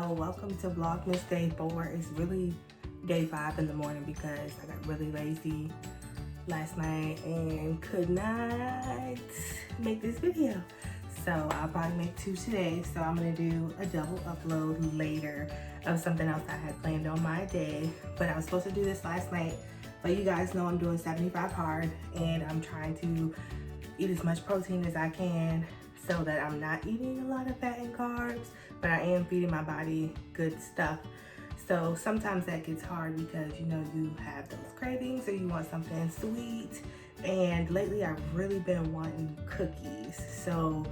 So welcome to Vlogmas day 4. It's really day 5 in the morning because I got really lazy last night and could not make this video. So I'll probably make 2 today. So I'm gonna do a double upload later of something else I had planned on my day. But I was supposed to do this last night, but you guys know I'm doing 75 hard and I'm trying to eat as much protein as I can so that I'm not eating a lot of fat and carbs, but I am feeding my body good stuff. So sometimes that gets hard because you know you have those cravings or you want something sweet. And lately I've really been wanting cookies. So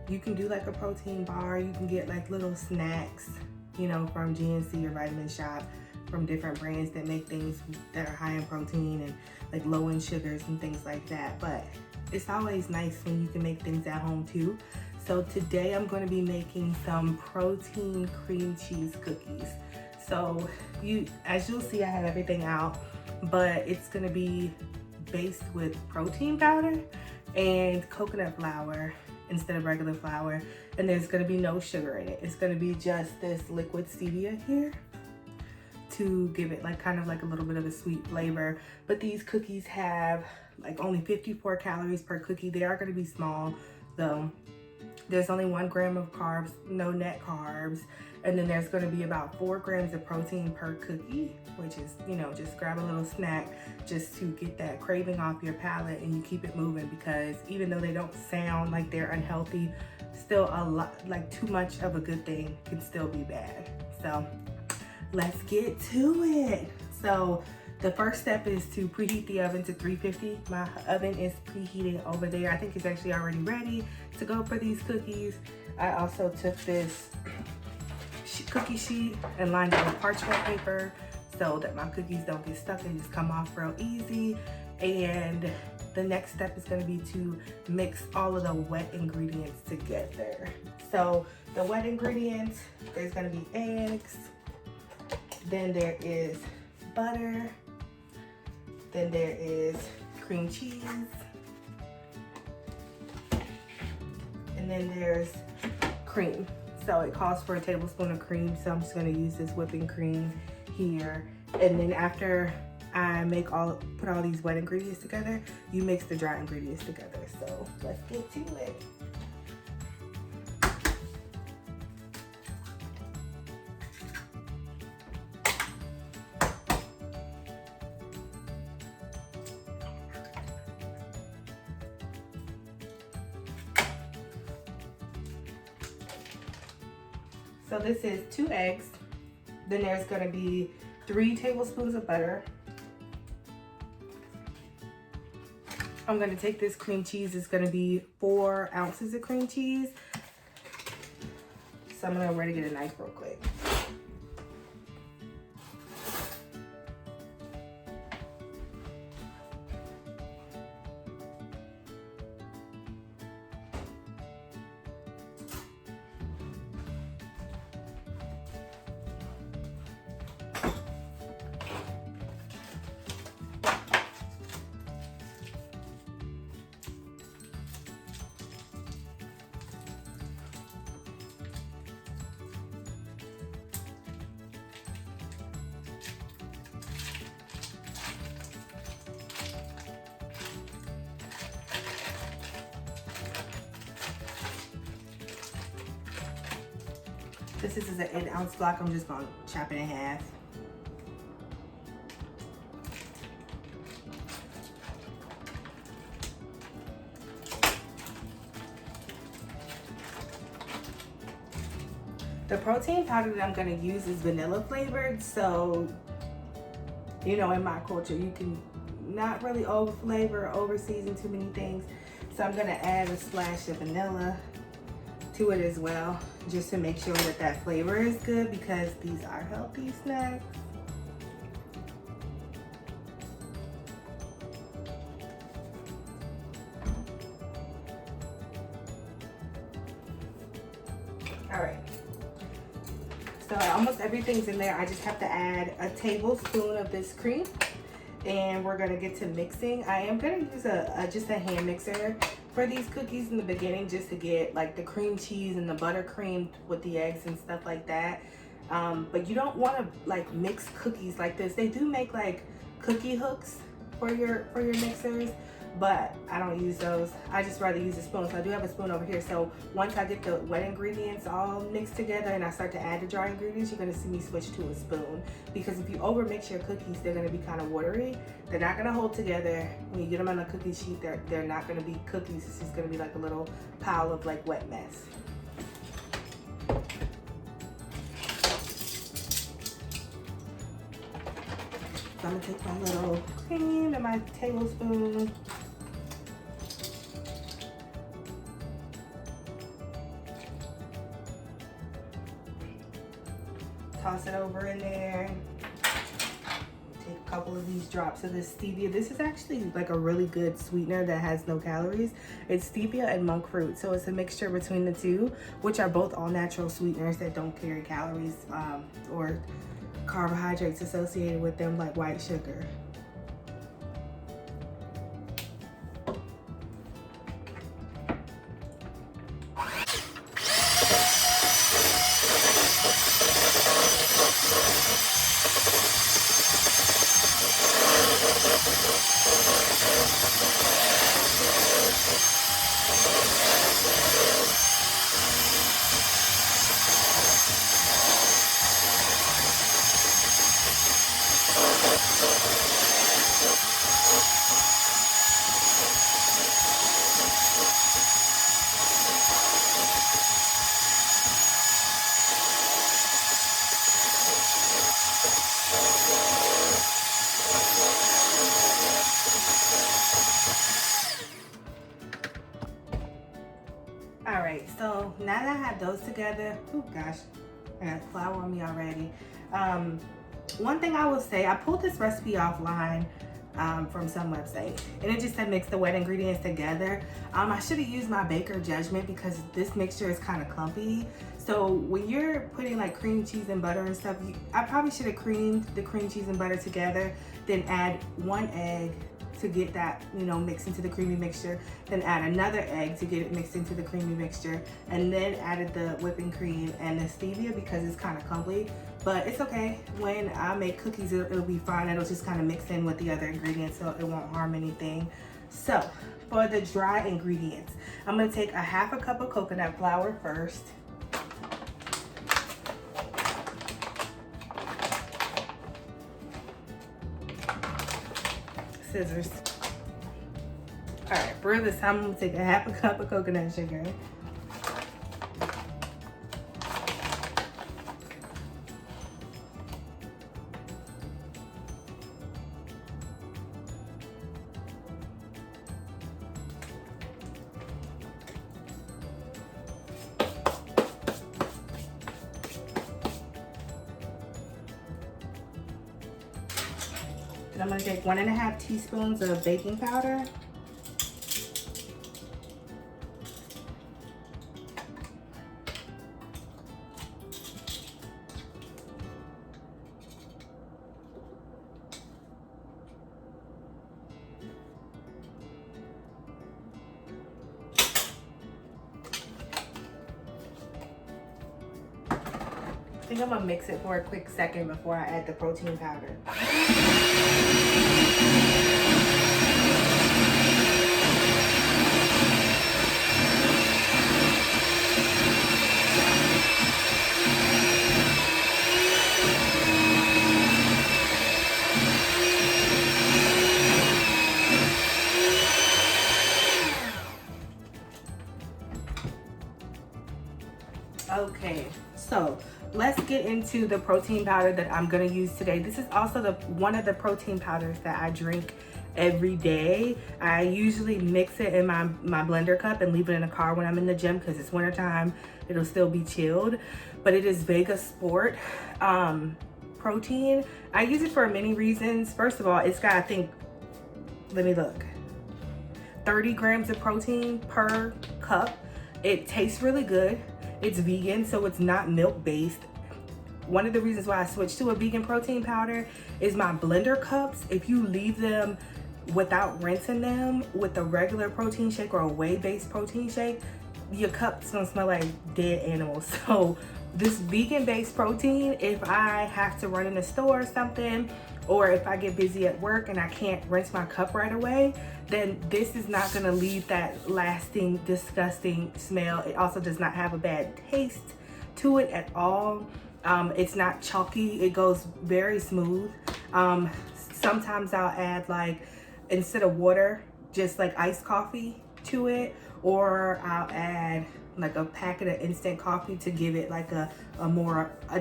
you can do like a protein bar, you can get like little snacks, you know, from GNC or Vitamin Shop, from different brands that make things that are high in protein and like low in sugars and things like that. But it's always nice when you can make things at home too. So today I'm going to be making some protein cream cheese cookies. So as you'll see, I have everything out, but it's going to be based with protein powder and coconut flour instead of regular flour. And there's going to be no sugar in it. It's going to be just this liquid stevia here to give it like kind of like a little bit of a sweet flavor. But these cookies have like only 54 calories per cookie. They are going to be small though. There's only 1 gram of carbs, no net carbs, and then there's going to be about 4 grams of protein per cookie, which is, you know, just grab a little snack just to get that craving off your palate and you keep it moving, because even though they don't sound like they're unhealthy, still a lot, like too much of a good thing can still be bad. So let's get to it. So the first step is to preheat the oven to 350. My oven is preheating over there. I think it's actually already ready to go for these cookies. I also took this cookie sheet and lined it with parchment paper so that my cookies don't get stuck and just come off real easy. And the next step is going to be to mix all of the wet ingredients together. So the wet ingredients, there's going to be eggs, then there is butter, then there is cream cheese, and then there's cream. So it calls for a tablespoon of cream, so I'm just gonna use this whipping cream here. And then after I put all these wet ingredients together, you mix the dry ingredients together. So let's get to it. So this is 2 eggs. Then there's gonna be 3 tablespoons of butter. I'm gonna take this cream cheese. It's gonna be 4 ounces of cream cheese. So I'm gonna already get a knife real quick. This is an 8-ounce block. I'm just gonna chop it in half. The protein powder that I'm gonna use is vanilla flavored. So, you know, in my culture, you can not really over flavor or over season too many things. So I'm gonna add a splash of vanilla to it as well, just to make sure that that flavor is good, because these are healthy snacks. All right, so almost everything's in there. I just have to add a tablespoon of this cream, and we're gonna get to mixing. I am gonna use just a hand mixer for these cookies in the beginning, just to get like the cream cheese and the buttercream with the eggs and stuff like that. But you don't want to like mix cookies like this. They do make like cookie hooks for your mixers, but I don't use those. I just rather use a spoon. So I do have a spoon over here. So once I get the wet ingredients all mixed together and I start to add the dry ingredients, you're gonna see me switch to a spoon. Because if you over mix your cookies, they're gonna be kind of watery. They're not gonna hold together. When you get them on a cookie sheet, they're not gonna be cookies. It's just gonna be like a little pile of like wet mess. So I'm gonna take my little cream and my tablespoon. Toss it over in there. Take a couple of these drops of this stevia. This is actually like a really good sweetener that has no calories. It's stevia and monk fruit. So it's a mixture between the two, which are both all natural sweeteners that don't carry calories or carbohydrates associated with them like white sugar. All right, so now that I have those together, oh gosh, I got flour on me already. One thing I will say, I pulled this recipe offline from some website, and it just said mix the wet ingredients together. I should have used my baker judgment because this mixture is kind of clumpy. So when you're putting like cream cheese and butter and stuff, I probably should have creamed the cream cheese and butter together, then add 1 egg to get that, you know, mixed into the creamy mixture, then add another egg to get it mixed into the creamy mixture, and then added the whipping cream and the stevia because it's kind of clumpy. But it's okay. When I make cookies, it'll be fine. It'll just kind of mix in with the other ingredients, so it won't harm anything. So for the dry ingredients, I'm gonna take 1/2 cup of coconut flour first. Scissors. All right, for this time, I'm gonna take 1/2 cup of coconut sugar. And I'm gonna take 1½ teaspoons of baking powder. I think I'm gonna mix it for a quick second before I add the protein powder. Okay, so let's get into the protein powder that I'm gonna use today. This is also one of the protein powders that I drink every day. I usually mix it in my blender cup and leave it in the car when I'm in the gym because it's wintertime. It'll still be chilled, but it is Vega Sport protein. I use it for many reasons. First of all, it's got, I think, let me look, 30 grams of protein per cup. It tastes really good. It's vegan, so it's not milk-based. One of the reasons why I switched to a vegan protein powder is my blender cups. If you leave them without rinsing them with a regular protein shake or a whey-based protein shake, your cup's gonna smell like dead animals. So this vegan-based protein, if I have to run in the store or something, or if I get busy at work and I can't rinse my cup right away, then this is not gonna leave that lasting, disgusting smell. It also does not have a bad taste to it at all. It's not chalky, it goes very smooth. Sometimes I'll add, like, instead of water, just like iced coffee to it, or I'll add like a packet of instant coffee to give it like a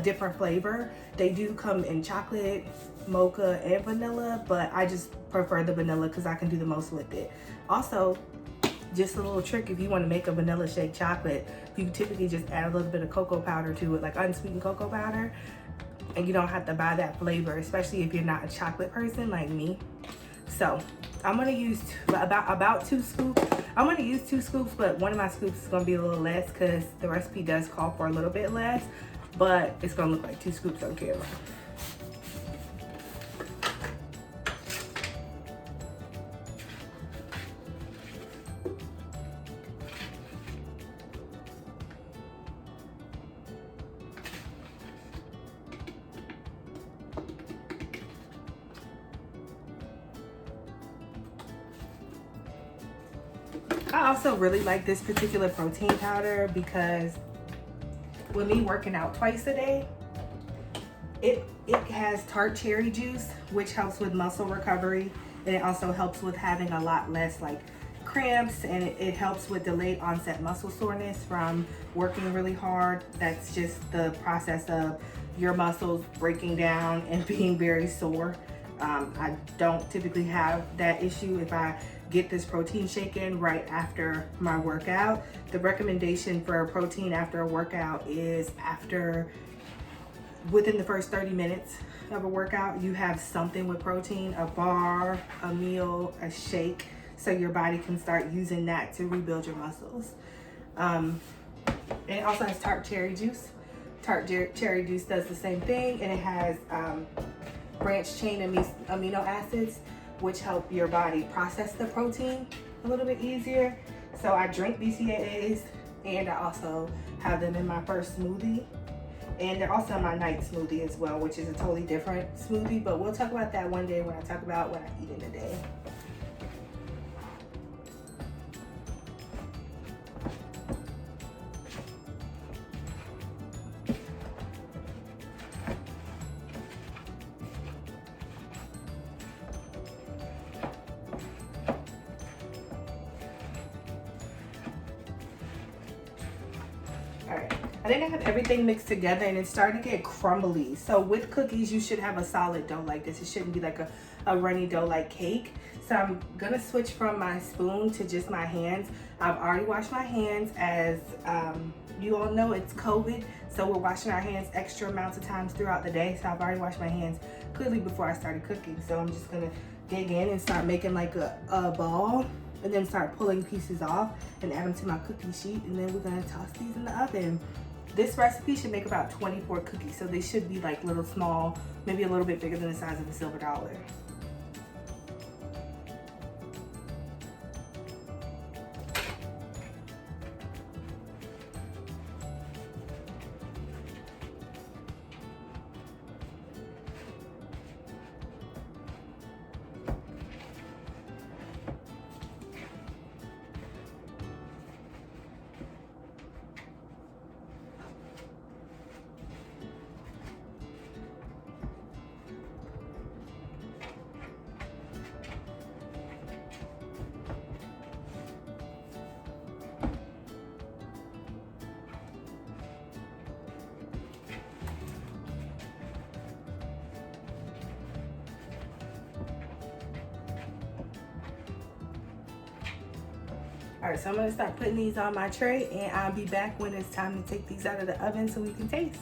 different flavor. They do come in chocolate, mocha, and vanilla, but I just prefer the vanilla because I can do the most with it. Also, just a little trick, if you want to make a vanilla shake chocolate, you typically just add a little bit of cocoa powder to it, like unsweetened cocoa powder, and you don't have to buy that flavor, especially if you're not a chocolate person like me. So I'm gonna use about 2 scoops. I'm gonna use 2 scoops, but one of my scoops is gonna be a little less because the recipe does call for a little bit less, but it's gonna look like 2 scoops on camera. I also really like this particular protein powder because with me working out twice a day, it has tart cherry juice, which helps with muscle recovery, and it also helps with having a lot less like cramps, and it helps with delayed onset muscle soreness from working really hard. That's just the process of your muscles breaking down and being very sore. I don't typically have that issue if I get this protein shake in right after my workout. The recommendation for a protein after a workout is within the first 30 minutes of a workout, you have something with protein, a bar, a meal, a shake, so your body can start using that to rebuild your muscles. And it also has tart cherry juice. Tart cherry juice does the same thing, and it has branched chain amino acids, which help your body process the protein a little bit easier. So I drink BCAAs, and I also have them in my first smoothie. And they're also in my night smoothie as well, which is a totally different smoothie, but we'll talk about that one day when I talk about what I eat in a day. I think I have everything mixed together and it's starting to get crumbly. So with cookies, you should have a solid dough like this. It shouldn't be like a runny dough like cake. So I'm gonna switch from my spoon to just my hands. I've already washed my hands. As you all know, it's COVID, so we're washing our hands extra amounts of times throughout the day. So I've already washed my hands clearly before I started cooking. So I'm just gonna dig in and start making like a ball, and then start pulling pieces off and add them to my cookie sheet, and then we're gonna toss these in the oven. This recipe should make about 24 cookies, so they should be like little small, maybe a little bit bigger than the size of a silver dollar. All right, so I'm gonna start putting these on my tray, and I'll be back when it's time to take these out of the oven so we can taste.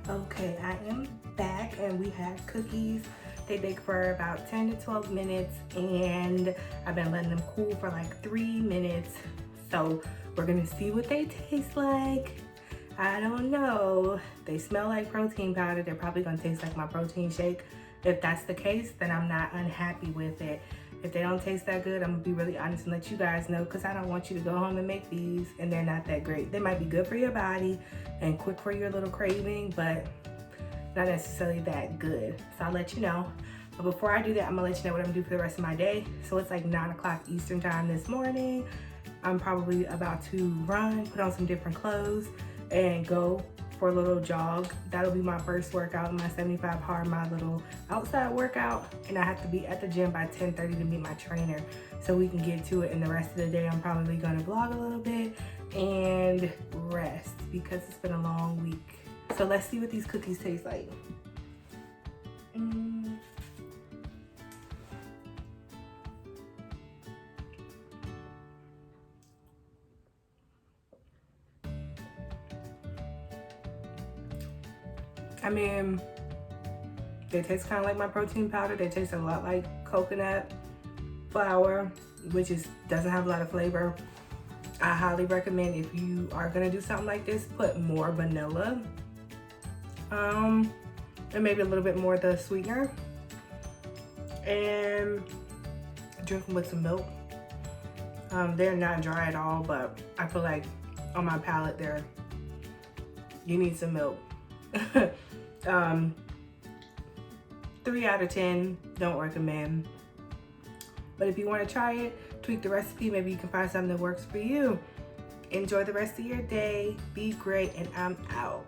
Okay, I am back, and we have cookies. They bake for about 10 to 12 minutes, and I've been letting them cool for like 3 minutes. So we're gonna see what they taste like. I don't know. They smell like protein powder. They're probably gonna taste like my protein shake. If that's the case, then I'm not unhappy with it. If they don't taste that good, I'm gonna be really honest and let you guys know, because I don't want you to go home and make these and they're not that great. They might be good for your body and quick for your little craving, but not necessarily that good. So I'll let you know. But before I do that, I'm gonna let you know what I'm gonna do for the rest of my day. So it's like 9 o'clock Eastern time this morning. I'm probably about to run, put on some different clothes, and go for a little jog. That'll be my first workout, my 75 hard, my little outside workout. And I have to be at the gym by 10:30 to meet my trainer so we can get to it. And the rest of the day, I'm probably gonna vlog a little bit and rest because it's been a long week. So let's see what these cookies taste like. I mean, they taste kind of like my protein powder. They taste a lot like coconut flour, which doesn't have a lot of flavor. I highly recommend, if you are gonna do something like this, put more vanilla, and maybe a little bit more of the sweetener, and drink them with some milk. They're not dry at all, but I feel like on my palate, you need some milk. 3 out of 10, don't recommend. But if you want to try it, tweak the recipe, maybe you can find something that works for you. Enjoy the rest of your day. Be great, and I'm out.